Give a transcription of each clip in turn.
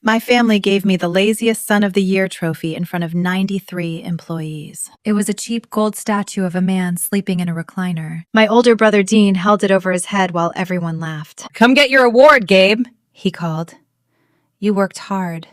My family gave me the Laziest Son of the Year trophy in front of 93 employees. It was a cheap gold statue of a man sleeping in a recliner. My older brother Dean held it over his head while everyone laughed. "Come get your award, Gabe," he called. "You worked hard."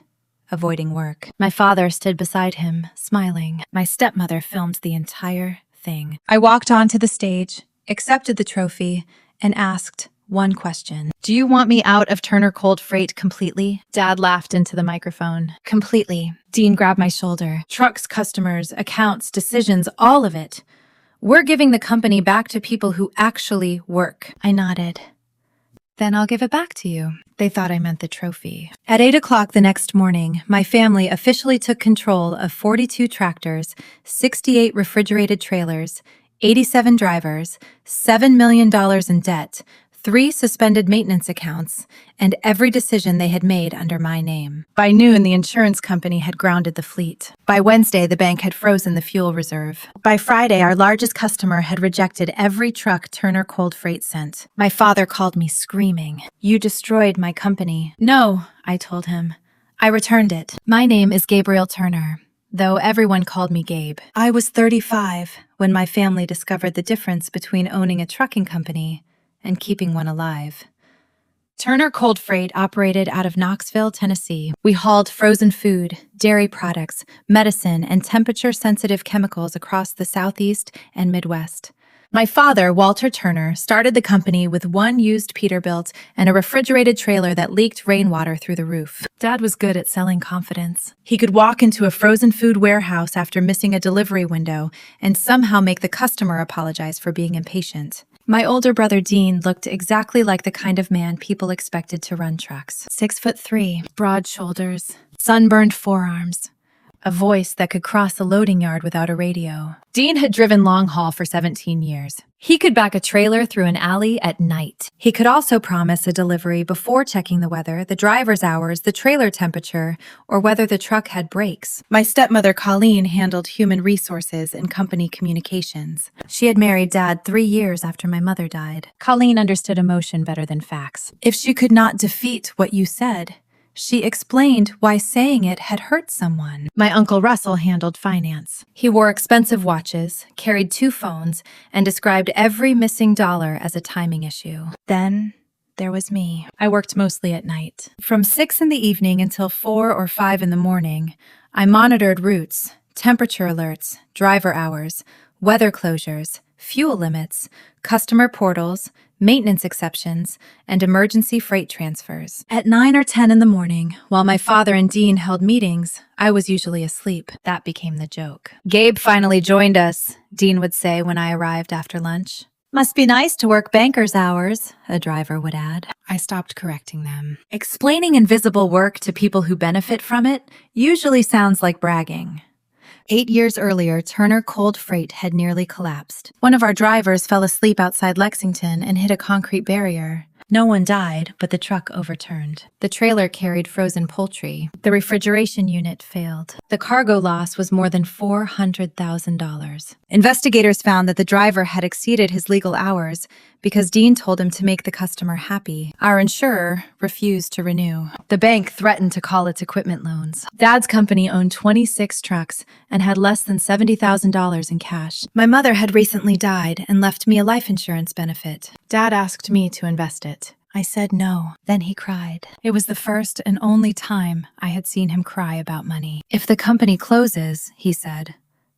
Avoiding work. My father stood beside him, smiling. My stepmother filmed the entire thing. I walked onto the stage, accepted the trophy, and asked one question. "Do you want me out of Turner Cold Freight completely?" Dad laughed into the microphone. "Completely." Dean grabbed my shoulder. "Trucks, customers, accounts, decisions, all of it. We're giving the company back to people who actually work." I nodded. "Then I'll give it back to you." They thought I meant the trophy. At 8 o'clock the next morning, my family officially took control of 42 tractors, 68 refrigerated trailers, 87 drivers, $7 million in debt, 3 suspended maintenance accounts, and every decision they had made under my name. By noon, the insurance company had grounded the fleet. By Wednesday, the bank had frozen the fuel reserve. By Friday, our largest customer had rejected every truck Turner Cold Freight sent. My father called me screaming. "You destroyed my company." "No," I told him. "I returned it. My name is Gabriel Turner, though everyone called me Gabe." I was 35 when my family discovered the difference between owning a trucking company and keeping one alive. Turner Cold Freight operated out of Knoxville, Tennessee. We hauled frozen food, dairy products, medicine, and temperature-sensitive chemicals across the Southeast and Midwest. My father, Walter Turner, started the company with one used Peterbilt and a refrigerated trailer that leaked rainwater through the roof. Dad was good at selling confidence. He could walk into a frozen food warehouse after missing a delivery window and somehow make the customer apologize for being impatient. My older brother Dean looked exactly like the kind of man people expected to run trucks. 6'3", broad shoulders, sunburned forearms, a voice that could cross a loading yard without a radio. Dean had driven long haul for 17 years. He could back a trailer through an alley at night. He could also promise a delivery before checking the weather, the driver's hours, the trailer temperature, or whether the truck had brakes. My stepmother Colleen handled human resources and company communications. She had married Dad 3 years after my mother died. Colleen understood emotion better than facts. If she could not defeat what you said, she explained why saying it had hurt someone. My Uncle Russell handled finance. He wore expensive watches, carried 2 phones, and described every missing dollar as a timing issue. Then there was me. I worked mostly at night. From 6 in the evening until 4 or 5 in the morning, I monitored routes, temperature alerts, driver hours, weather closures, fuel limits, customer portals, maintenance exceptions, and emergency freight transfers. At 9 or 10 in the morning, while my father and Dean held meetings, I was usually asleep. That became the joke. "Gabe finally joined us," Dean would say when I arrived after lunch. "Must be nice to work banker's hours," a driver would add. I stopped correcting them. Explaining invisible work to people who benefit from it usually sounds like bragging. 8 years earlier, Turner Cold Freight had nearly collapsed. One of our drivers fell asleep outside Lexington and hit a concrete barrier. No one died, but the truck overturned. The trailer carried frozen poultry. The refrigeration unit failed. The cargo loss was more than $400,000. Investigators found that the driver had exceeded his legal hours because Dean told him to make the customer happy. Our insurer refused to renew. The bank threatened to call its equipment loans. Dad's company owned 26 trucks and had less than $70,000 in cash. My mother had recently died and left me a life insurance benefit. Dad asked me to invest it. I said no. Then he cried. It was the first and only time I had seen him cry about money. "If the company closes," he said,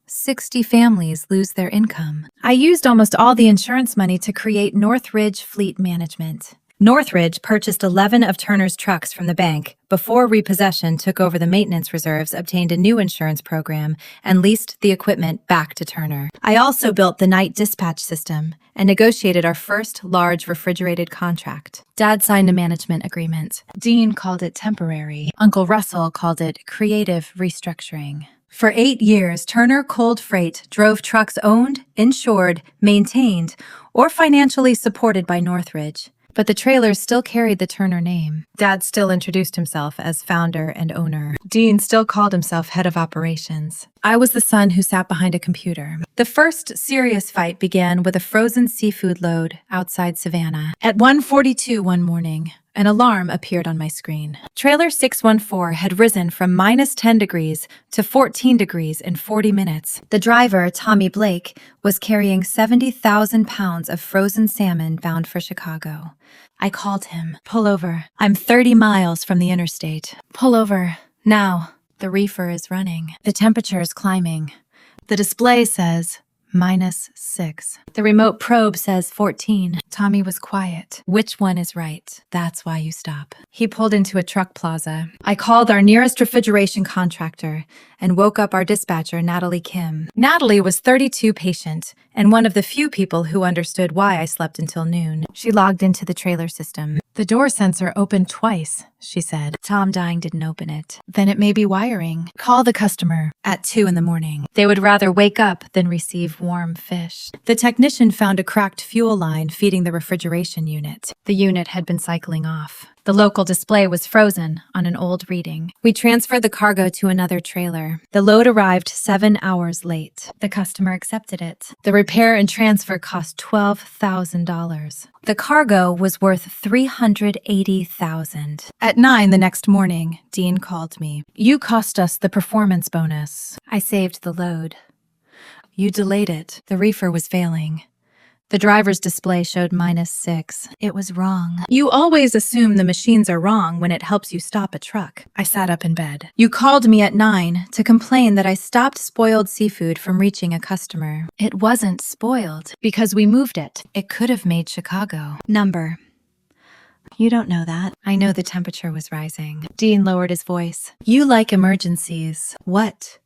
60 families lose their income. I used almost all the insurance money to create Northridge Fleet Management. Northridge purchased 11 of Turner's trucks from the bank. Before repossession took over the maintenance reserves, obtained a new insurance program, and leased the equipment back to Turner. I also built the night dispatch system and negotiated our first large refrigerated contract. Dad signed a management agreement. Dean called it temporary. Uncle Russell called it creative restructuring. For 8 years, Turner Cold Freight drove trucks owned, insured, maintained, or financially supported by Northridge. But the trailers still carried the Turner name. Dad still introduced himself as founder and owner. Dean still called himself head of operations. I was the son who sat behind a computer. The first serious fight began with a frozen seafood load outside Savannah. At 1:42 one morning, An alarm appeared on my screen. Trailer 614 had risen from -10 degrees to 14 degrees in 40 minutes. The driver, Tommy Blake, was carrying 70,000 pounds of frozen salmon bound for Chicago. I called him. Pull over. I'm 30 miles from the interstate. Pull over. Now. The reefer is running. The temperature is climbing. The display says -6. The remote probe says 14. Tommy was quiet. Which one is right? That's why you stop. He pulled into a truck plaza. I called our nearest refrigeration contractor and woke up our dispatcher, Natalie Kim. Natalie was 32 patient and one of the few people who understood why I slept until noon. She logged into the trailer system. The door sensor opened twice, she said. Tom dying didn't open it. Then it may be wiring. Call the customer at 2 in the morning. They would rather wake up than receive warm fish. The technician found a cracked fuel line feeding the refrigeration unit. The unit had been cycling off. The local display was frozen on an old reading. We transferred the cargo to another trailer. The load arrived 7 hours late. The customer accepted it. The repair and transfer cost $12,000. The cargo was worth $380,000. At 9 the next morning, Dean called me. You cost us the performance bonus. I saved the load. You delayed it. The reefer was failing. The driver's display showed -6. It was wrong. You always assume the machines are wrong when it helps you stop a truck. I sat up in bed. You called me at 9 to complain that I stopped spoiled seafood from reaching a customer. It wasn't spoiled because we moved it. It could have made Chicago. Number. You don't know that. I know the temperature was rising. Dean lowered his voice. You like emergencies. What?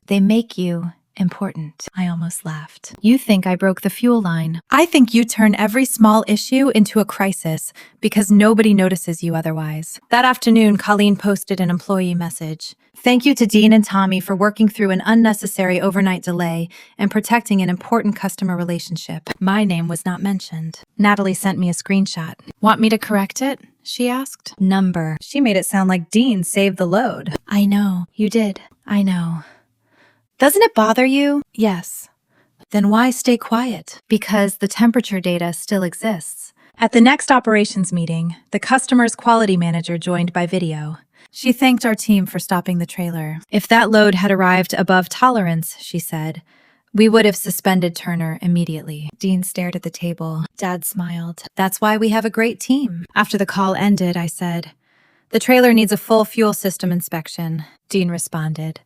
They make you important. I almost laughed. You think I broke the fuel line. I think you turn every small issue into a crisis because nobody notices you otherwise. That afternoon, Colleen posted an employee message. Thank you to Dean and Tommy for working through an unnecessary overnight delay and protecting an important customer relationship. My name was not mentioned. Natalie sent me a screenshot. Want me to correct it? She asked. Number. She made it sound like Dean saved the load. I know. You did. I know. Doesn't it bother you? Yes. Then why stay quiet? Because the temperature data still exists. At the next operations meeting, the customer's quality manager joined by video. She thanked our team for stopping the trailer. If that load had arrived above tolerance, she said, we would have suspended Turner immediately. Dean stared at the table. Dad smiled. That's why we have a great team. After the call ended, I said, the trailer needs a full fuel system inspection. Dean responded.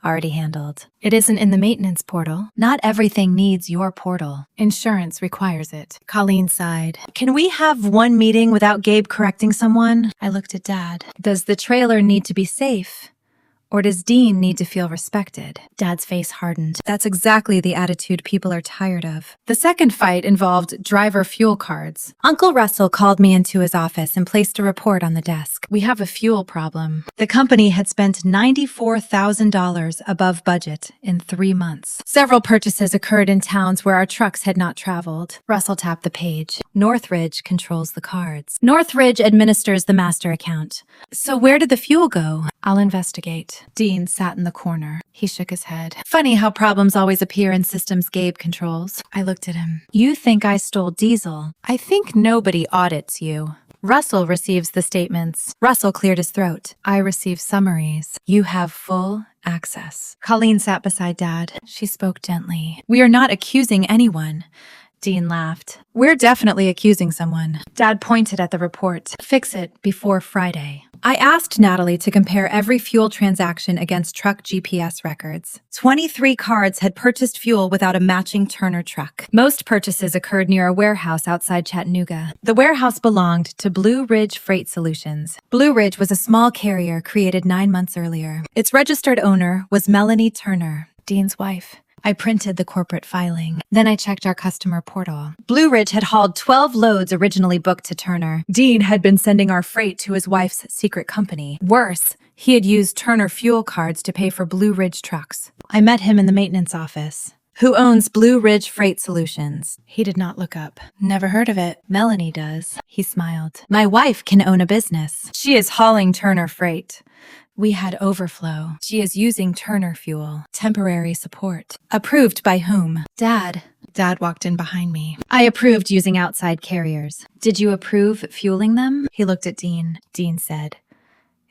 Already handled. It isn't in the maintenance portal. Not everything needs your portal. Insurance requires it. Colleen sighed. Can we have one meeting without Gabe correcting someone? I looked at Dad. Does the trailer need to be safe? Or does Dean need to feel respected? Dad's face hardened. That's exactly the attitude people are tired of. The second fight involved driver fuel cards. Uncle Russell called me into his office and placed a report on the desk. We have a fuel problem. The company had spent $94,000 above budget in 3 months. Several purchases occurred in towns where our trucks had not traveled. Russell tapped the page. Northridge controls the cards. Northridge administers the master account. So where did the fuel go? I'll investigate. Dean sat in the corner. He shook his head. Funny how problems always appear in systems Gabe controls. I looked at him. You think I stole diesel. I think nobody audits you. Russell receives the statements. Russell cleared his throat. I receive summaries. You have full access. Colleen sat beside Dad. She spoke gently. We are not accusing anyone. Dean laughed. We're definitely accusing someone. Dad pointed at the report. Fix it before Friday. I asked Natalie to compare every fuel transaction against truck GPS records. 23 cards had purchased fuel without a matching Turner truck. Most purchases occurred near a warehouse outside Chattanooga. The warehouse belonged to Blue Ridge Freight Solutions. Blue Ridge was a small carrier created 9 months earlier. Its registered owner was Melanie Turner, Dean's wife. I printed the corporate filing. Then I checked our customer portal. Blue Ridge had hauled 12 loads originally booked to Turner. Dean had been sending our freight to his wife's secret company. Worse, he had used Turner fuel cards to pay for Blue Ridge trucks. I met him in the maintenance office. Who owns Blue Ridge Freight Solutions? He did not look up. Never heard of it. Melanie does. He smiled. My wife can own a business. She is hauling Turner freight. We had overflow. She is using Turner fuel. Temporary support. Approved by whom? Dad. Dad walked in behind me. I approved using outside carriers. Did you approve fueling them? He looked at Dean. Dean said,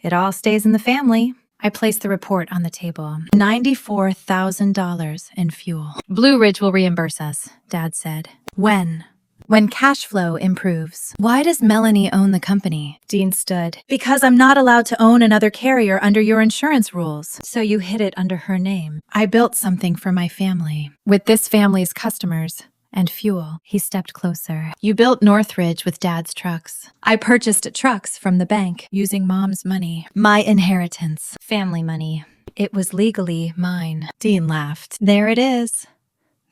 "It all stays in the family." I placed the report on the table. $94,000 in fuel. Blue Ridge will reimburse us, Dad said. When? When cash flow improves. Why does Melanie own the company? Dean stood. Because I'm not allowed to own another carrier under your insurance rules. So you hid it under her name. I built something for my family. With this family's customers and fuel. He stepped closer. You built Northridge with Dad's trucks. I purchased trucks from the bank using Mom's money. My inheritance. Family money. It was legally mine. Dean laughed. There it is.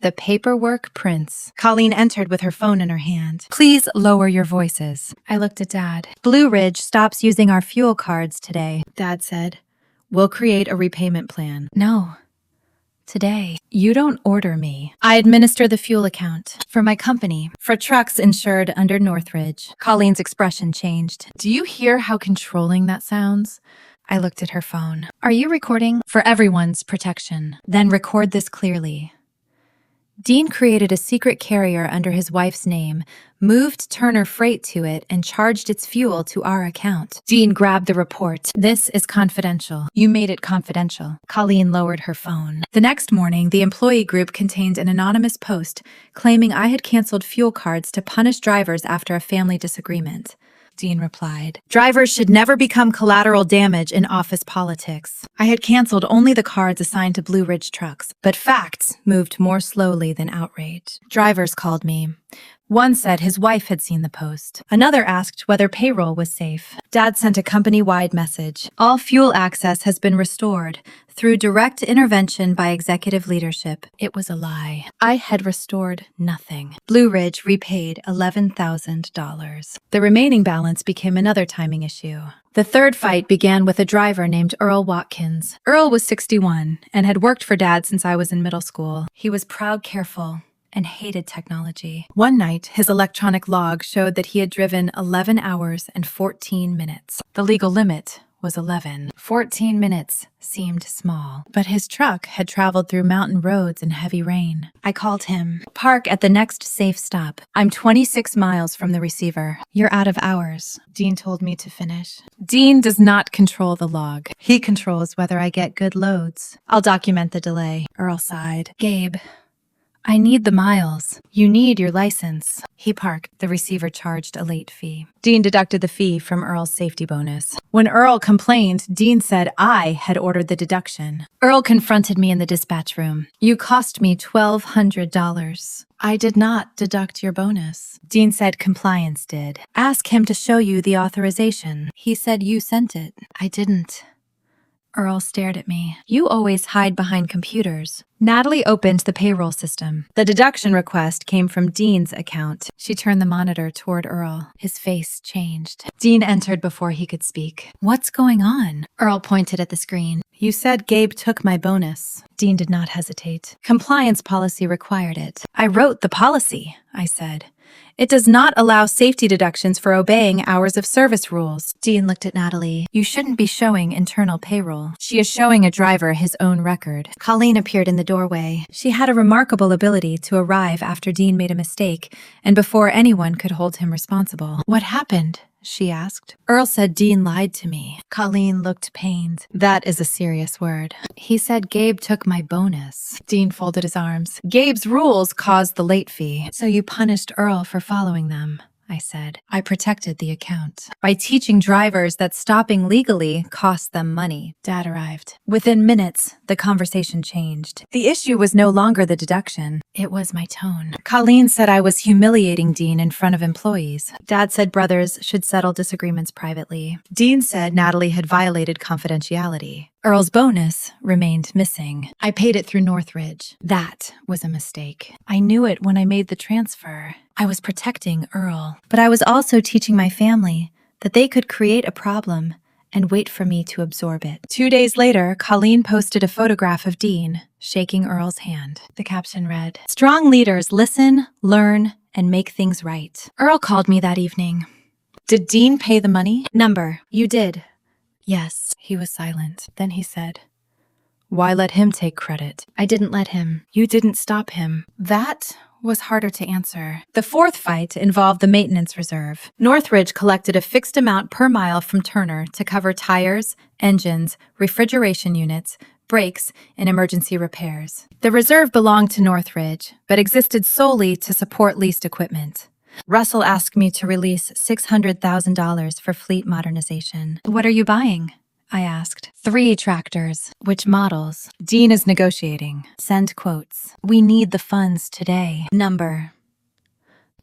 The paperwork prints. Colleen entered with her phone in her hand. Please lower your voices. I looked at Dad. Blue Ridge stops using our fuel cards today, Dad said. We'll create a repayment plan. No. Today. You don't order me. I administer the fuel account for my company, for trucks insured under Northridge. Colleen's expression changed. Do you hear how controlling that sounds? I looked at her phone. Are you recording? For everyone's protection. Then record this clearly. Dean created a secret carrier under his wife's name, moved Turner Freight to it, and charged its fuel to our account. Dean grabbed the report. This is confidential. You made it confidential. Colleen lowered her phone. The next morning, the employee group contained an anonymous post claiming I had canceled fuel cards to punish drivers after a family disagreement. Dean replied, "Drivers should never become collateral damage in office politics." I had canceled only the cards assigned to Blue Ridge trucks, but facts moved more slowly than outrage. Drivers called me. One said his wife had seen the post. Another asked whether payroll was safe. Dad sent a company-wide message. All fuel access has been restored through direct intervention by executive leadership. It was a lie. I had restored nothing. Blue Ridge repaid $11,000. The remaining balance became another timing issue. The third fight began with a driver named Earl Watkins. Earl was 61 and had worked for Dad since I was in middle school. He was proud, careful, and hated technology. One night, his electronic log showed that he had driven 11 hours and 14 minutes. The legal limit was 11. 14 minutes seemed small, but his truck had traveled through mountain roads in heavy rain. I called him. Park at the next safe stop. I'm 26 miles from the receiver. You're out of hours. Dean told me to finish. Dean does not control the log. He controls whether I get good loads. I'll document the delay. Earl sighed. Gabe, I need the miles. You need your license. He parked. The receiver charged a late fee. Dean deducted the fee from Earl's safety bonus. When Earl complained, Dean said I had ordered the deduction. Earl confronted me in the dispatch room. You cost me $1,200. I did not deduct your bonus. Dean said compliance did. Ask him to show you the authorization. He said you sent it. I didn't. Earl stared at me. You always hide behind computers. Natalie opened the payroll system. The deduction request came from Dean's account. She turned the monitor toward Earl. His face changed. Dean entered before he could speak. What's going on? Earl pointed at the screen. You said Gabe took my bonus. Dean did not hesitate. Compliance policy required it. I wrote the policy, I said. It does not allow safety deductions for obeying hours of service rules. Dean looked at Natalie. You shouldn't be showing internal payroll. She is showing a driver his own record. Colleen appeared in the doorway. She had a remarkable ability to arrive after Dean made a mistake and before anyone could hold him responsible. What happened? She asked. Earl said Dean lied to me. Colleen looked pained. That is a serious word. He said Gabe took my bonus. Dean folded his arms. Gabe's rules caused the late fee, so you punished Earl for following them, I said. I protected the account by teaching drivers that stopping legally costs them money. Dad arrived. Within minutes, the conversation changed. The issue was no longer the deduction. It was my tone. Colleen said I was humiliating Dean in front of employees. Dad said brothers should settle disagreements privately. Dean said Natalie had violated confidentiality. Earl's bonus remained missing. I paid it through Northridge. That was a mistake. I knew it when I made the transfer. I was protecting Earl, but I was also teaching my family that they could create a problem and wait for me to absorb it. 2 days later, Colleen posted a photograph of Dean shaking Earl's hand. The caption read, "Strong leaders listen, learn, and make things right." Earl called me that evening. Did Dean pay the money? Number, you did. Yes. He was silent. Then he said, why let him take credit? I didn't let him. You didn't stop him. That was harder to answer. The fourth fight involved the maintenance reserve. Northridge collected a fixed amount per mile from Turner to cover tires, engines, refrigeration units, brakes, and emergency repairs. The reserve belonged to Northridge, but existed solely to support leased equipment. Russell asked me to release $600,000 for fleet modernization. What are you buying? I asked. 3 tractors. Which models? Dean is negotiating. Send quotes. We need the funds today. Number.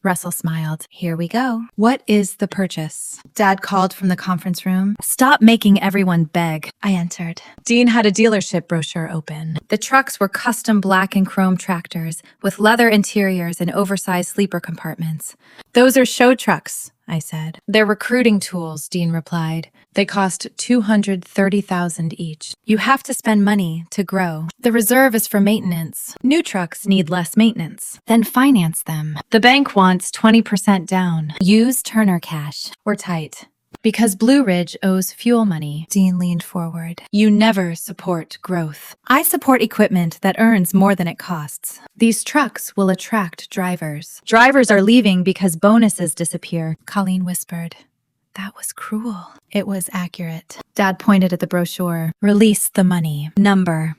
Russell smiled. Here we go. What is the purchase? Dad called from the conference room. Stop making everyone beg. I entered. Dean had a dealership brochure open. The trucks were custom black and chrome tractors with leather interiors and oversized sleeper compartments. Those are show trucks, I said. They're recruiting tools, Dean replied. They cost $230,000 each. You have to spend money to grow. The reserve is for maintenance. New trucks need less maintenance. Then finance them. The bank wants 20% down. Use Turner cash. We're tight. Because Blue Ridge owes fuel money. Dean leaned forward. You never support growth. I support equipment that earns more than it costs. These trucks will attract drivers. Drivers are leaving because bonuses disappear, Colleen whispered. That was cruel. It was accurate. Dad pointed at the brochure. Release the money. Number.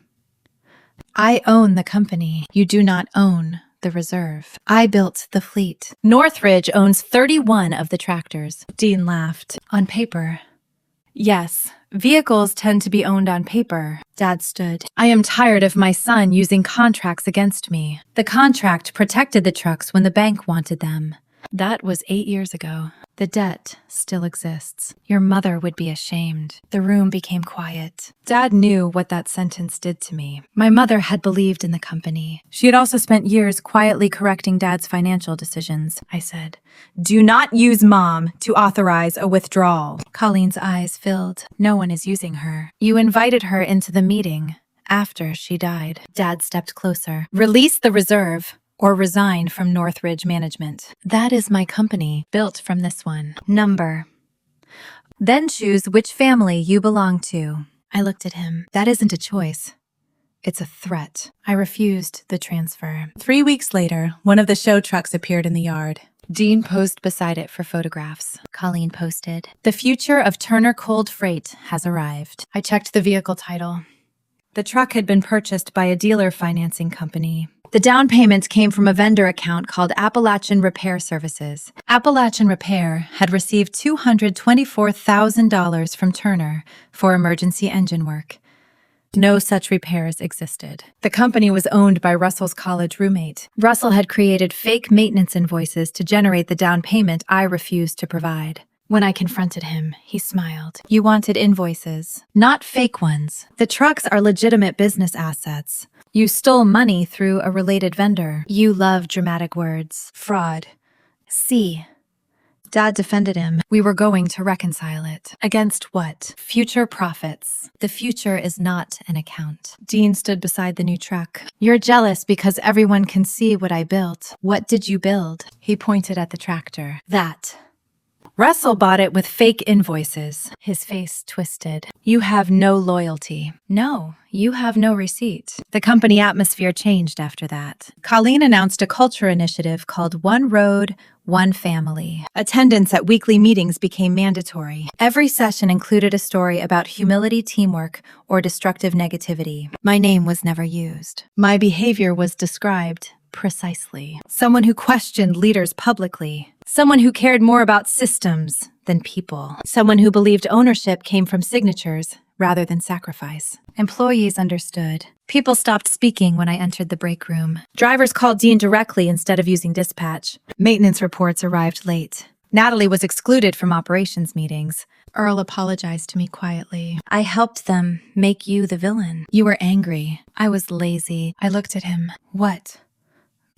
I own the company. You do not own the reserve. I built the fleet. Northridge owns 31 of the tractors. Dean laughed. On paper. Yes, vehicles tend to be owned on paper. Dad stood. I am tired of my son using contracts against me. The contract protected the trucks when the bank wanted them. That was 8 years ago. The debt still exists. Your mother would be ashamed. The room became quiet. Dad knew what that sentence did to me. My mother had believed in the company. She had also spent years quietly correcting Dad's financial decisions. I said, do not use Mom to authorize a withdrawal. Colleen's eyes filled. No one is using her. You invited her into the meeting after she died. Dad stepped closer. Release the reserve. Or resign from Northridge management. That is my company, built from this one. Number. Then choose which family you belong to. I looked at him. That isn't a choice. It's a threat. I refused the transfer. 3 weeks later, one of the show trucks appeared in the yard. Dean posed beside it for photographs. Colleen posted, The future of Turner Cold Freight has arrived. I checked the vehicle title. The truck had been purchased by a dealer financing company. The down payment came from a vendor account called Appalachian Repair Services. Appalachian Repair had received $224,000 from Turner for emergency engine work. No such repairs existed. The company was owned by Russell's college roommate. Russell had created fake maintenance invoices to generate the down payment I refused to provide. When I confronted him, he smiled. You wanted invoices, not fake ones. The trucks are legitimate business assets. You stole money through a related vendor. You love dramatic words. Fraud. See. Dad defended him. We were going to reconcile it. Against what? Future profits. The future is not an account. Dean stood beside the new truck. You're jealous because everyone can see what I built. What did you build? He pointed at the tractor. That. Russell bought it with fake invoices. His face twisted. You have no loyalty. No, you have no receipt. The company atmosphere changed after that. Colleen announced a culture initiative called One Road, One Family. Attendance at weekly meetings became mandatory. Every session included a story about humility, teamwork, or destructive negativity. My name was never used. My behavior was described precisely. Someone who questioned leaders publicly. Someone who cared more about systems than people. Someone who believed ownership came from signatures rather than sacrifice. Employees understood. People stopped speaking when I entered the break room. Drivers called Dean directly instead of using dispatch. Maintenance reports arrived late. Natalie was excluded from operations meetings. Earl apologized to me quietly. I helped them make you the villain. You were angry. I was lazy. I looked at him. What?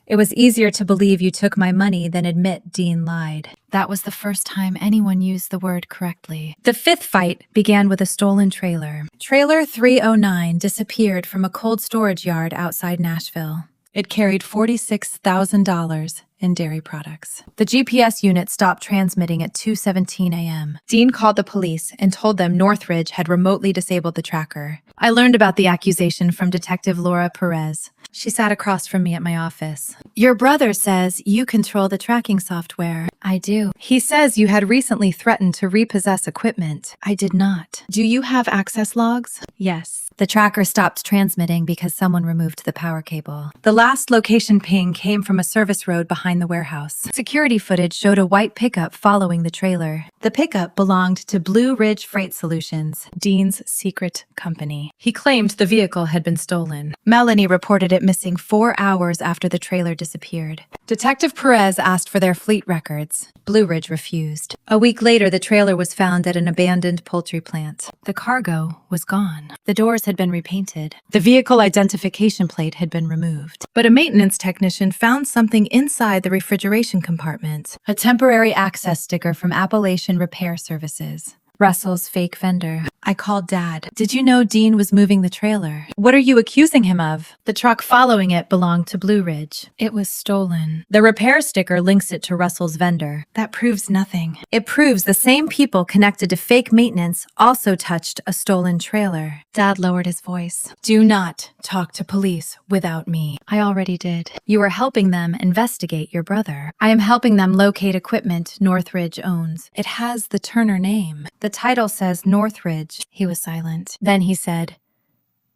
It was easier to believe you took my money than admit Dean lied. That was the first time anyone used the word correctly. The fifth fight began with a stolen trailer. Trailer 309 disappeared from a cold storage yard outside Nashville. It carried $46,000 in dairy products. The GPS unit stopped transmitting at 2:17 a.m. Dean called the police and told them Northridge had remotely disabled the tracker. I learned about the accusation from Detective Laura Perez. She sat across from me at my office. Your brother says you control the tracking software. I do. He says you had recently threatened to repossess equipment. I did not. Do you have access logs? Yes. The tracker stopped transmitting because someone removed the power cable. The last location ping came from a service road behind the warehouse. Security footage showed a white pickup following the trailer. The pickup belonged to Blue Ridge Freight Solutions, Dean's secret company. He claimed the vehicle had been stolen. Melanie reported it missing 4 hours after the trailer disappeared. Detective Perez asked for their fleet records. Blue Ridge refused. A week later, the trailer was found at an abandoned poultry plant. The cargo was gone. The doors had been repainted. The vehicle identification plate had been removed. But a maintenance technician found something inside the refrigeration compartment. A temporary access sticker from Appalachian Repair Services. Russell's fake vendor. I called Dad. Did you know Dean was moving the trailer? What are you accusing him of? The truck following it belonged to Blue Ridge. It was stolen. The repair sticker links it to Russell's vendor. That proves nothing. It proves the same people connected to fake maintenance also touched a stolen trailer. Dad lowered his voice. Do not talk to police without me. I already did. You are helping them investigate your brother. I am helping them locate equipment Northridge owns. It has the Turner name. The title says Northridge. He was silent. Then he said,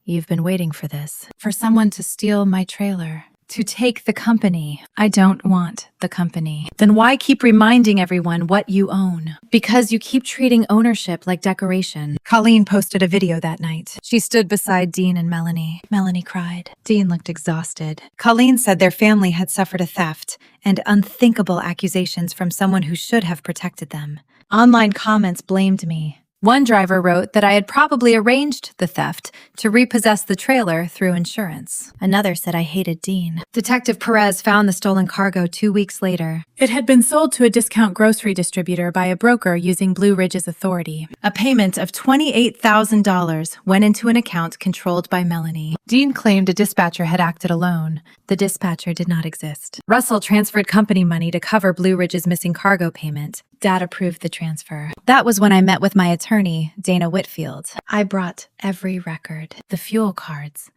"You've been waiting for this. For someone to steal my trailer. To take the company. I don't want the company." Then why keep reminding everyone what you own? Because you keep treating ownership like decoration. Colleen posted a video that night. She stood beside Dean and Melanie. Melanie cried. Dean looked exhausted. Colleen said their family had suffered a theft and unthinkable accusations from someone who should have protected them. Online comments blamed me. One driver wrote that I had probably arranged the theft to repossess the trailer through insurance. Another said I hated Dean. Detective Perez found the stolen cargo 2 weeks later. It had been sold to a discount grocery distributor by a broker using Blue Ridge's authority. A payment of $28,000 went into an account controlled by Melanie. Dean claimed a dispatcher had acted alone. The dispatcher did not exist. Russell transferred company money to cover Blue Ridge's missing cargo payment. Dad approved the transfer. That was when I met with my attorney, Dana Whitfield. I brought every record, the fuel cards,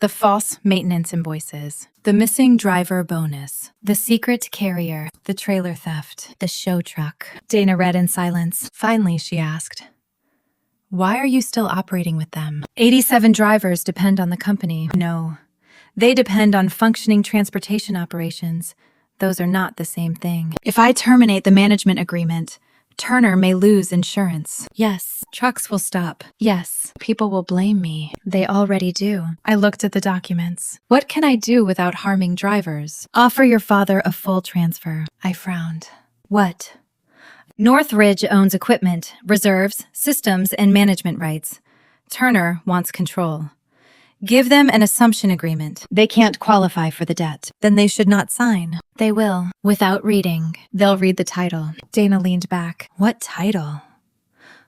the false maintenance invoices, the missing driver bonus, the secret carrier, the trailer theft, the show truck. Dana read in silence. Finally, she asked, "Why are you still operating with them? 87 drivers depend on the company." No, they depend on functioning transportation operations. Those are not the same thing. If I terminate the management agreement, Turner may lose insurance. Yes. Trucks will stop. Yes. People will blame me. They already do. I looked at the documents. What can I do without harming drivers? Offer your father a full transfer. I frowned. What? Northridge owns equipment, reserves, systems, and management rights. Turner wants control. Give them an assumption agreement. They can't qualify for the debt. Then they should not sign. They will. Without reading. They'll read the title. Dana leaned back. What title?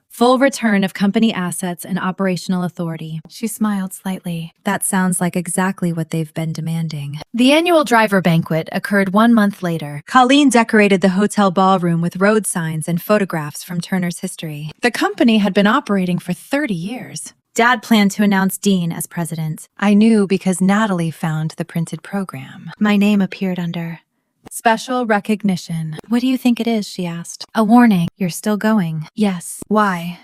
Full return of company assets and operational authority. She smiled slightly. That sounds like exactly what they've been demanding. The annual driver banquet occurred 1 month later. Colleen decorated the hotel ballroom with road signs and photographs from Turner's history. The company had been operating for 30 years. Dad planned to announce Dean as president. I knew because Natalie found the printed program. My name appeared under special recognition. What do you think it is? She asked. A warning. You're still going. Yes. Why?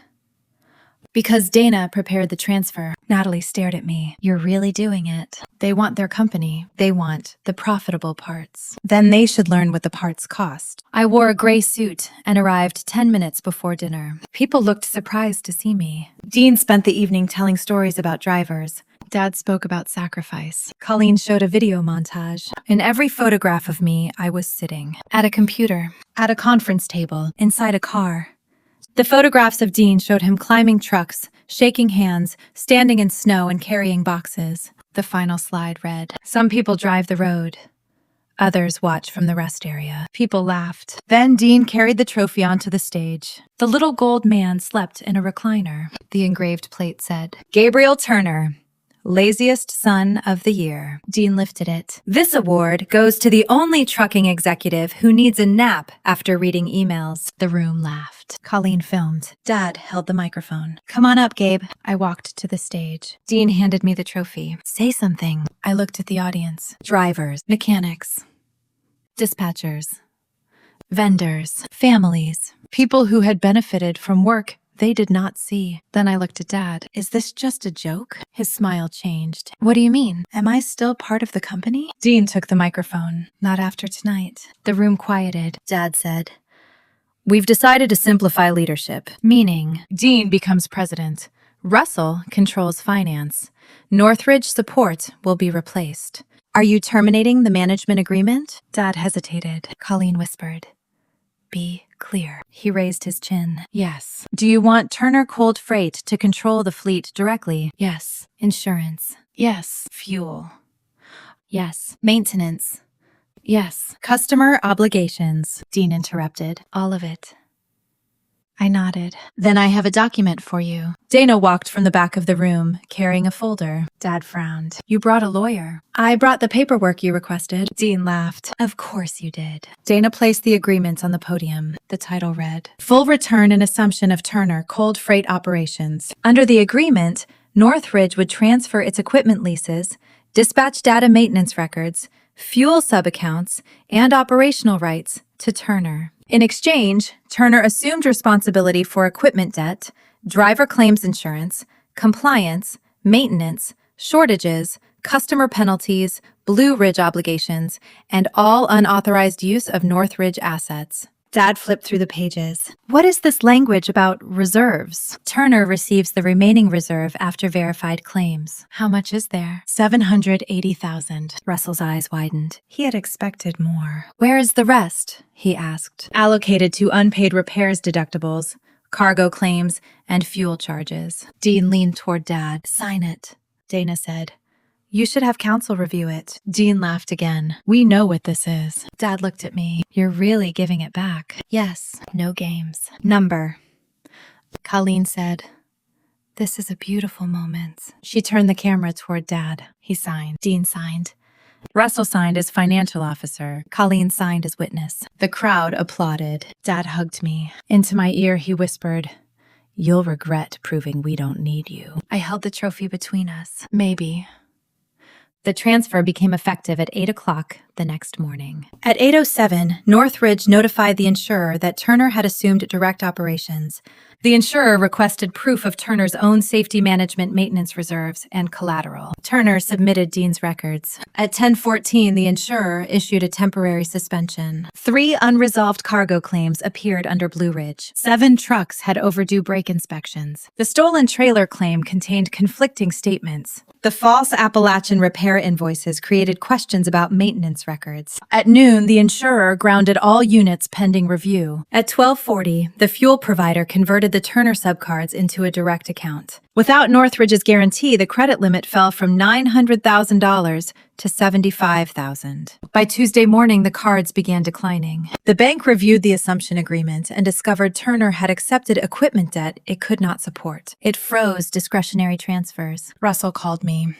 Because Dana prepared the transfer. Natalie stared at me. You're really doing it. They want their company. They want the profitable parts. Then they should learn what the parts cost. I wore a gray suit and arrived 10 minutes before dinner. People looked surprised to see me. Dean spent the evening telling stories about drivers. Dad spoke about sacrifice. Colleen showed a video montage. In every photograph of me, I was sitting. At a computer. At a conference table. Inside a car. The photographs of Dean showed him climbing trucks, shaking hands, standing in snow and carrying boxes. The final slide read, "Some people drive the road. Others watch from the rest area." People laughed. Then Dean carried the trophy onto the stage. The little gold man slept in a recliner. The engraved plate said, "Gabriel Turner, Laziest Son of the Year." Dean lifted it. "This award goes to the only trucking executive who needs a nap after reading emails." The room laughed. Colleen filmed. Dad held the microphone. "Come on up, Gabe." I walked to the stage. Dean handed me the trophy. "Say something." I looked at the audience. Drivers, mechanics, Dispatchers, vendors, families, people who had benefited from work they did not see. Then I looked at Dad. Is this just a joke? His smile changed. What do you mean? Am I still part of the company? Dean took the microphone. Not after tonight. The room quieted. Dad said, "We've decided to simplify leadership." Meaning, Dean becomes president. Russell controls finance. Northridge support will be replaced. Are you terminating the management agreement? Dad hesitated. Colleen whispered, "Be clear." He raised his chin. Yes. Do you want Turner Cold Freight to control the fleet directly? Yes. Insurance? Yes. Fuel? Yes. Maintenance? Yes. Customer obligations? Dean interrupted. All of it. I nodded. Then I have a document for you. Dana walked from the back of the room, carrying a folder. Dad frowned. You brought a lawyer. I brought the paperwork you requested. Dean laughed. Of course you did. Dana placed the agreement on the podium. The title read, Full Return and Assumption of Turner Cold Freight Operations. Under the agreement, Northridge would transfer its equipment leases, dispatch data maintenance records, fuel sub-accounts, and operational rights to Turner. In exchange, Turner assumed responsibility for equipment debt, driver claims insurance, compliance, maintenance, shortages, customer penalties, Blue Ridge obligations, and all unauthorized use of Northridge assets. Dad flipped through the pages. What is this language about reserves? Turner receives the remaining reserve after verified claims. How much is there? $780,000. Russell's eyes widened. He had expected more. Where is the rest? He asked. Allocated to unpaid repairs deductibles, cargo claims, and fuel charges. Dean leaned toward Dad. Sign it, Dana said. You should have counsel review it. Dean laughed again. We know what this is. Dad looked at me. You're really giving it back. Yes, no games. Number. Colleen said, This is a beautiful moment. She turned the camera toward Dad. He signed. Dean signed. Russell signed as financial officer. Colleen signed as witness. The crowd applauded. Dad hugged me. Into my ear, he whispered, You'll regret proving we don't need you. I held the trophy between us. Maybe. The transfer became effective at 8 o'clock the next morning. At 8:07, Northridge notified the insurer that Turner had assumed direct operations. The insurer requested proof of Turner's own safety management maintenance reserves and collateral. Turner submitted Dean's records. At 10:14, the insurer issued a temporary suspension. 3 unresolved cargo claims appeared under Blue Ridge. 7 trucks had overdue brake inspections. The stolen trailer claim contained conflicting statements. The false Appalachian repair invoices created questions about maintenance records. At noon, the insurer grounded all units pending review. At 12:40, the fuel provider converted the Turner subcards into a direct account. Without Northridge's guarantee, the credit limit fell from $900,000 to $75,000. By Tuesday morning, the cards began declining. The bank reviewed the assumption agreement and discovered Turner had accepted equipment debt it could not support. It froze discretionary transfers. Russell called me.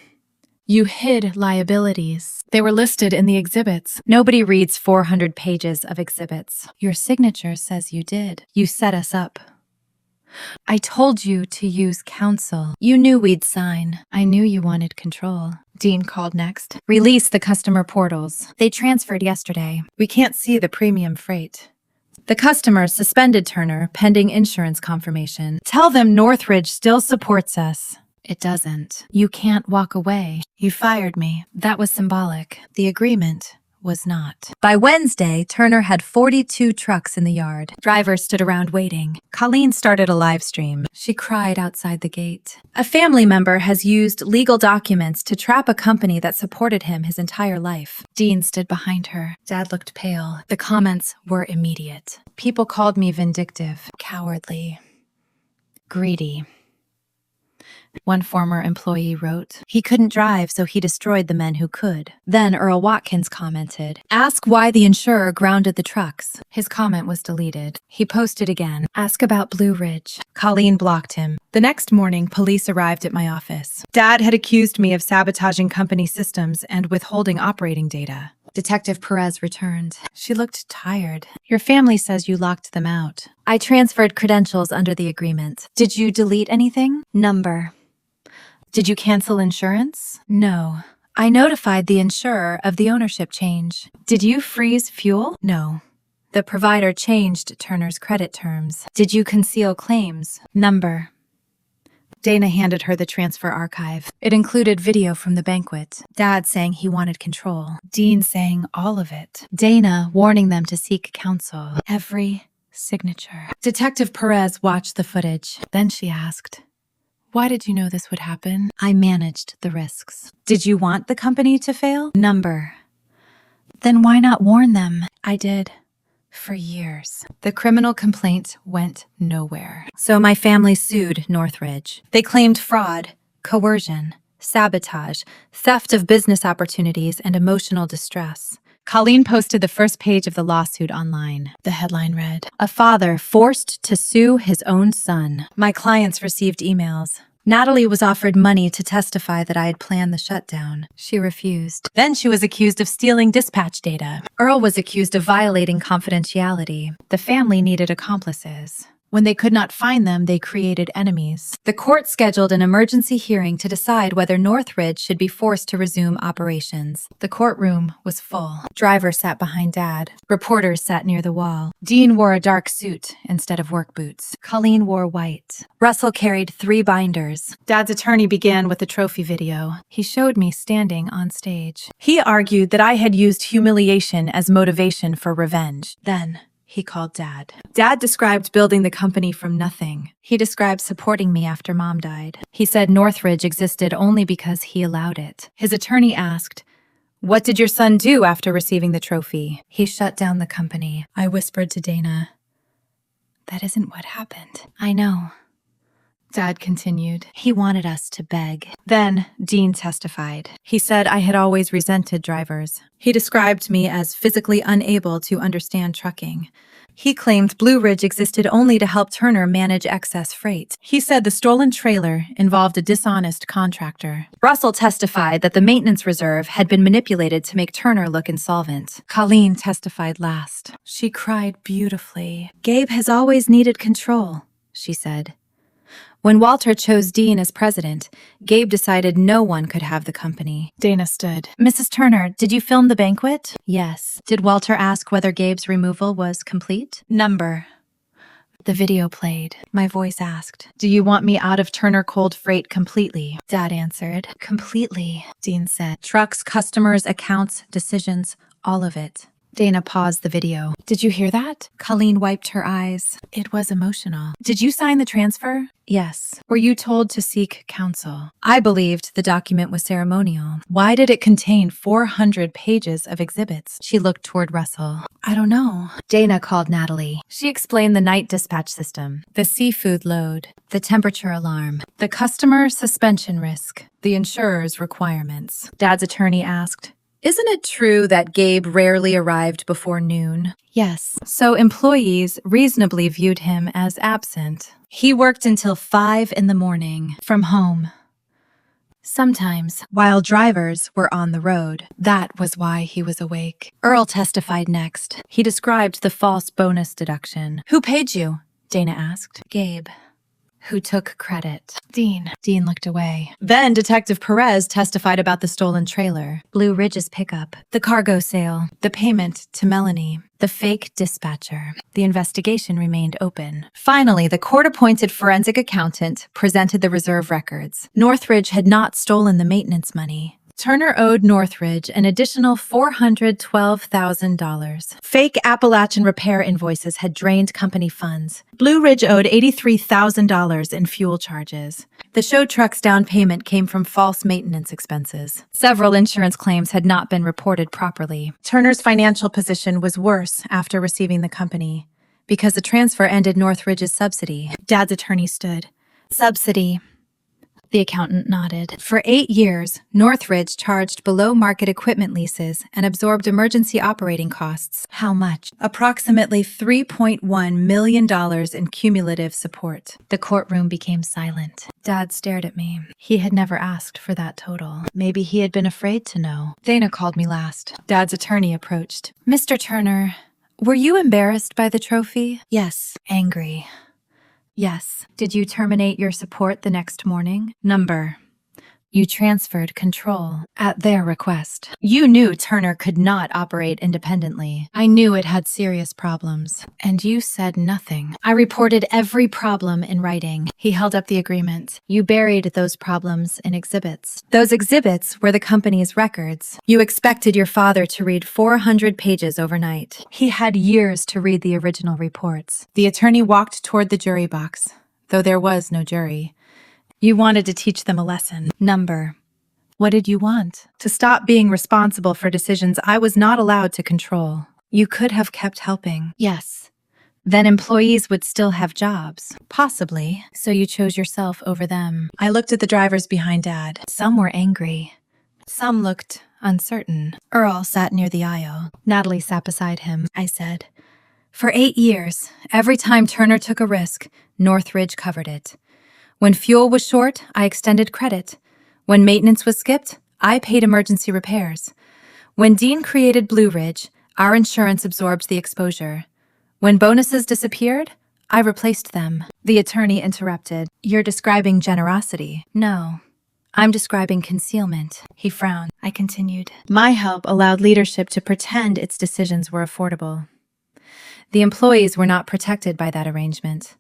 You hid liabilities. They were listed in the exhibits. Nobody reads 400 pages of exhibits. Your signature says you did. You set us up. I told you to use counsel. You knew we'd sign. I knew you wanted control. Dean called next. Release the customer portals. They transferred yesterday. We can't see the premium freight. The customer suspended Turner pending insurance confirmation. Tell them Northridge still supports us. It doesn't. You can't walk away. You fired me. That was symbolic. The agreement was not. By Wednesday, Turner had 42 trucks in the yard. Drivers stood around waiting. Colleen started a live stream. She cried outside the gate. A family member has used legal documents to trap a company that supported him his entire life. Dean stood behind her. Dad looked pale. The comments were immediate. People called me vindictive, cowardly, greedy. One former employee wrote, He couldn't drive, so he destroyed the men who could. Then Earl Watkins commented, Ask why the insurer grounded the trucks. His comment was deleted. He posted again, Ask about Blue Ridge. Colleen blocked him. The next morning, police arrived at my office. Dad had accused me of sabotaging company systems and withholding operating data. Detective Perez returned. She looked tired. Your family says you locked them out. I transferred credentials under the agreement. Did you delete anything? Number. Did you cancel insurance? No. I notified the insurer of the ownership change. Did you freeze fuel? No. The provider changed Turner's credit terms. Did you conceal claims? Number. Dana handed her the transfer archive. It included video from the banquet. Dad saying he wanted control. Dean saying all of it. Dana warning them to seek counsel. Every signature. Detective Perez watched the footage. Then she asked, "Why did you know this would happen?" I managed the risks. Did you want the company to fail? Number. Then why not warn them? I did. For years. The criminal complaint went nowhere. So my family sued Northridge. They claimed fraud, coercion, sabotage, theft of business opportunities, and emotional distress. Colleen posted the first page of the lawsuit online. The headline read, "A father forced to sue his own son." My clients received emails. Natalie was offered money to testify that I had planned the shutdown. She refused. Then she was accused of stealing dispatch data. Earl was accused of violating confidentiality. The family needed accomplices. When they could not find them, they created enemies. The court scheduled an emergency hearing to decide whether Northridge should be forced to resume operations. The courtroom was full. Driver sat behind Dad. Reporters sat near the wall. Dean wore a dark suit instead of work boots. Colleen wore white. Russell carried 3 binders. Dad's attorney began with the trophy video. He showed me standing on stage. He argued that I had used humiliation as motivation for revenge. Then he called Dad. Dad described building the company from nothing. He described supporting me after Mom died. He said Northridge existed only because he allowed it. His attorney asked, "What did your son do after receiving the trophy?" "He shut down the company." I whispered to Dana, "That isn't what happened." "I know." Dad continued. "He wanted us to beg." Then Dean testified. He said I had always resented drivers. He described me as physically unable to understand trucking. He claimed Blue Ridge existed only to help Turner manage excess freight. He said the stolen trailer involved a dishonest contractor. Russell testified that the maintenance reserve had been manipulated to make Turner look insolvent. Colleen testified last. She cried beautifully. "Gabe has always needed control," she said. When Walter chose Dean as president, Gabe decided no one could have the company. Dana stood. "Mrs. Turner, did you film the banquet?" "Yes." "Did Walter ask whether Gabe's removal was complete?" "Number." The video played. My voice asked, "Do you want me out of Turner Cold Freight completely?" Dad answered, "Completely." Dean said, "Trucks, customers, accounts, decisions, all of it." Dana paused the video. "Did you hear that?" Colleen wiped her eyes. It was emotional. "Did you sign the transfer?" "Yes." "Were you told to seek counsel?" I believed the document was ceremonial. Why did it contain 400 pages of exhibits? She looked toward Russell. "I don't know." Dana called Natalie. She explained the night dispatch system, the seafood load, the temperature alarm, the customer suspension risk, the insurer's requirements. Dad's attorney asked, "Isn't it true that Gabe rarely arrived before noon?" "Yes." "So employees reasonably viewed him as absent." "He worked until 5 in the morning from home. Sometimes, while drivers were on the road. That was why he was awake." Earl testified next. He described the false bonus deduction. "Who paid you?" Dana asked. "Gabe." "Who took credit?" Dean. Dean looked away. Then Detective Perez testified about the stolen trailer, Blue Ridge's pickup, the cargo sale, the payment to Melanie, the fake dispatcher. The investigation remained open. Finally, the court-appointed forensic accountant presented the reserve records. Northridge had not stolen the maintenance money. Turner owed Northridge an additional $412,000. Fake Appalachian repair invoices had drained company funds. Blue Ridge owed $83,000 in fuel charges. The show truck's down payment came from false maintenance expenses. Several insurance claims had not been reported properly. Turner's financial position was worse after receiving the company, because the transfer ended Northridge's subsidy. Dad's attorney stood. "Subsidy." The accountant nodded. "For 8 years, Northridge charged below-market equipment leases and absorbed emergency operating costs." "How much?" "Approximately $3.1 million in cumulative support." The courtroom became silent. Dad stared at me. He had never asked for that total. Maybe he had been afraid to know. Dana called me last. Dad's attorney approached. "Mr. Turner, were you embarrassed by the trophy?" "Yes." "Angry?" "Yes." "Did you terminate your support the next morning?" Number. You transferred control at their request. You knew Turner could not operate independently. I knew it had serious problems. And you said nothing. I reported every problem in writing. He held up the agreement. You buried those problems in exhibits. Those exhibits were the company's records. You expected your father to read 400 pages overnight. He had years to read the original reports. The attorney walked toward the jury box, though there was no jury. You wanted to teach them a lesson. Number. What did you want? To stop being responsible for decisions I was not allowed to control. You could have kept helping. Yes. Then employees would still have jobs. Possibly. So you chose yourself over them. I looked at the drivers behind Dad. Some were angry. Some looked uncertain. Earl sat near the aisle. Natalie sat beside him. I said, "For 8 years, every time Turner took a risk, Northridge covered it. When fuel was short, I extended credit. When maintenance was skipped, I paid emergency repairs. When Dean created Blue Ridge, our insurance absorbed the exposure. When bonuses disappeared, I replaced them." The attorney interrupted. "You're describing generosity." "No, I'm describing concealment." He frowned. I continued. "My help allowed leadership to pretend its decisions were affordable. The employees were not protected by that arrangement.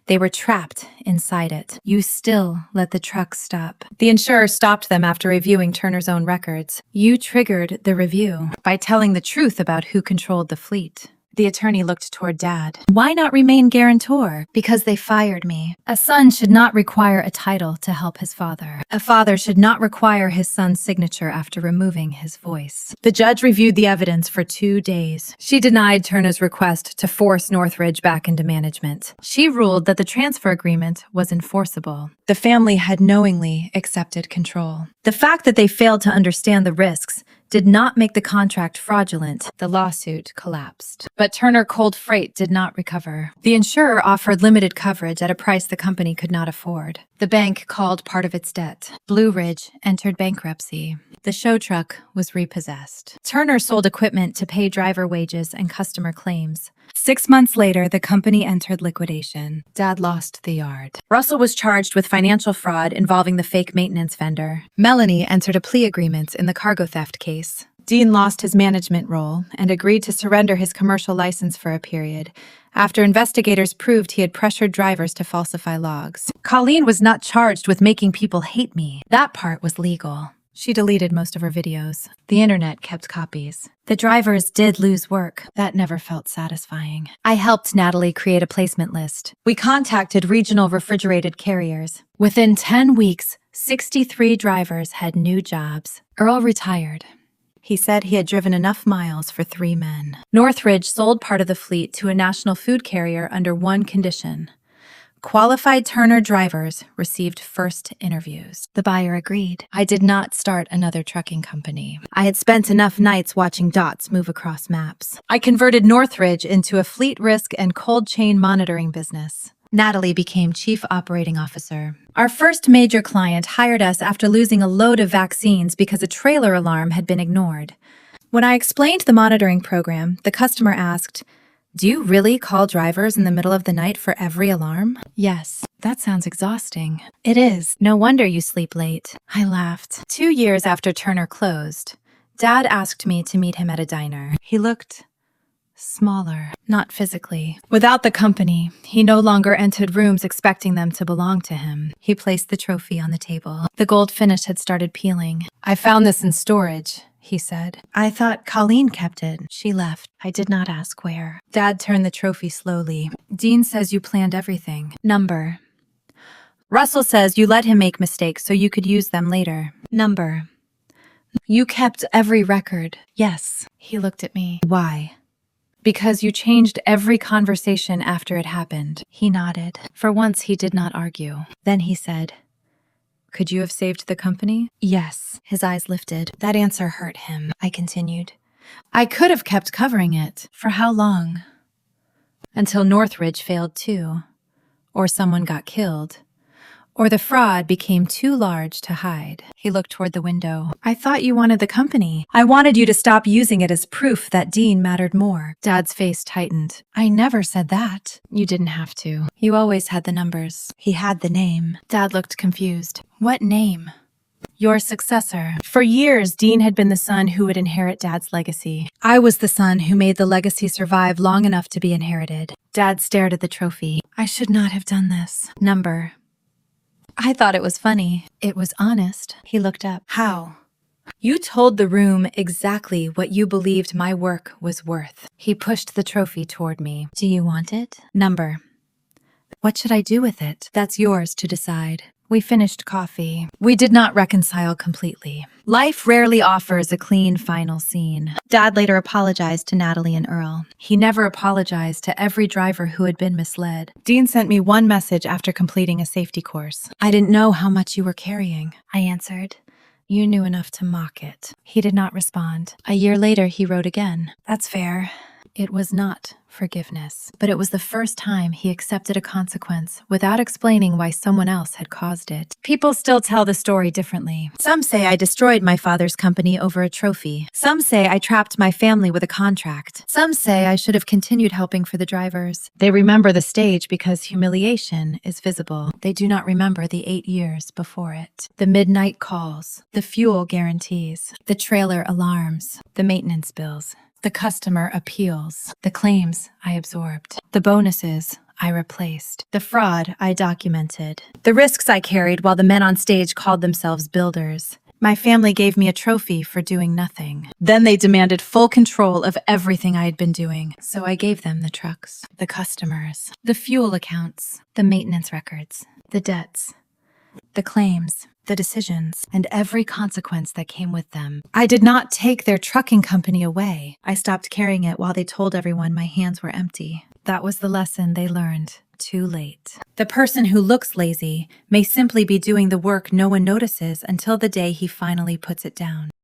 They were trapped inside it. You still let the trucks stop. The insurer stopped them after reviewing Turner's own records. You triggered the review by telling the truth about who controlled the fleet." The attorney looked toward Dad. "Why not remain guarantor?" "Because they fired me. A son should not require a title to help his father. A father should not require his son's signature after removing his voice." The judge reviewed the evidence for 2 days. She denied Turner's request to force Northridge back into management. She ruled that the transfer agreement was enforceable. The family had knowingly accepted control. The fact that they failed to understand the risks did not make the contract fraudulent. The lawsuit collapsed. But Turner Cold Freight did not recover. The insurer offered limited coverage at a price the company could not afford. The bank called part of its debt. Blue Ridge entered bankruptcy. The show truck was repossessed. Turner sold equipment to pay driver wages and customer claims. 6 months later, the company entered liquidation. Dad lost the yard. Russell was charged with financial fraud involving the fake maintenance vendor. Melanie entered a plea agreement in the cargo theft case. Dean lost his management role and agreed to surrender his commercial license for a period, after investigators proved he had pressured drivers to falsify logs. Colleen was not charged with making people hate me. That part was legal. She deleted most of her videos. The internet kept copies. The drivers did lose work. That never felt satisfying. I helped Natalie create a placement list. We contacted regional refrigerated carriers. Within 10 weeks, 63 drivers had new jobs. Earl retired. He said he had driven enough miles for 3 men. Northridge sold part of the fleet to a national food carrier under one condition. Qualified Turner drivers received first interviews. The buyer agreed. I did not start another trucking company. I had spent enough nights watching dots move across maps. I converted Northridge into a fleet risk and cold chain monitoring business. Natalie became chief operating officer. Our first major client hired us after losing a load of vaccines because a trailer alarm had been ignored. When I explained the monitoring program, the customer asked, "Do you really call drivers in the middle of the night for every alarm?" "Yes." "That sounds exhausting." "It is. No wonder you sleep late." I laughed. 2 years after Turner closed, Dad asked me to meet him at a diner. He looked smaller, not physically. Without the company, he no longer entered rooms expecting them to belong to him. He placed the trophy on the table. The gold finish had started peeling. "I found this in storage," he said. "I thought Colleen kept it." "She left. I did not ask where." Dad turned the trophy slowly. "Dean says you planned everything." "Number." "Russell says you let him make mistakes so you could use them later." "Number." "You kept every record." "Yes." He looked at me. "Why?" "Because you changed every conversation after it happened." He nodded. For once, he did not argue. Then he said, "Could you have saved the company?" "Yes." His eyes lifted. That answer hurt him. I continued, "I could have kept covering it." "For how long?" "Until Northridge failed too. Or someone got killed. Or the fraud became too large to hide." He looked toward the window. "I thought you wanted the company. I wanted you to stop using it as proof that Dean mattered more." Dad's face tightened. "I never said that." "You didn't have to. You always had the numbers." He had the name. Dad looked confused. "What name?" Your successor. For years, Dean had been the son who would inherit Dad's legacy. I was the son who made the legacy survive long enough to be inherited. Dad stared at the trophy. I should not have done this. Number. I thought it was funny. It was honest. He looked up. How? You told the room exactly what you believed my work was worth. He pushed the trophy toward me. Do you want it? Number. What should I do with it? That's yours to decide. We finished coffee. We did not reconcile completely. Life rarely offers a clean final scene. Dad later apologized to Natalie and Earl. He never apologized to every driver who had been misled. Dean sent me one message after completing a safety course. I didn't know how much you were carrying. I answered. You knew enough to mock it. He did not respond. A year later, he wrote again. That's fair. It was not forgiveness, but it was the first time he accepted a consequence without explaining why someone else had caused it. People still tell the story differently. Some say I destroyed my father's company over a trophy. Some say I trapped my family with a contract. Some say I should have continued helping for the drivers. They remember the stage because humiliation is visible. They do not remember the 8 years before it. The midnight calls, the fuel guarantees, the trailer alarms, the maintenance bills. The customer appeals, the claims I absorbed, the bonuses I replaced, the fraud I documented, the risks I carried while the men on stage called themselves builders. My family gave me a trophy for doing nothing. Then they demanded full control of everything I had been doing. So I gave them the trucks, the customers, the fuel accounts, the maintenance records, the debts, the claims, the decisions, and every consequence that came with them. I did not take their trucking company away. I stopped carrying it while they told everyone my hands were empty. That was the lesson they learned too late. The person who looks lazy may simply be doing the work no one notices until the day he finally puts it down.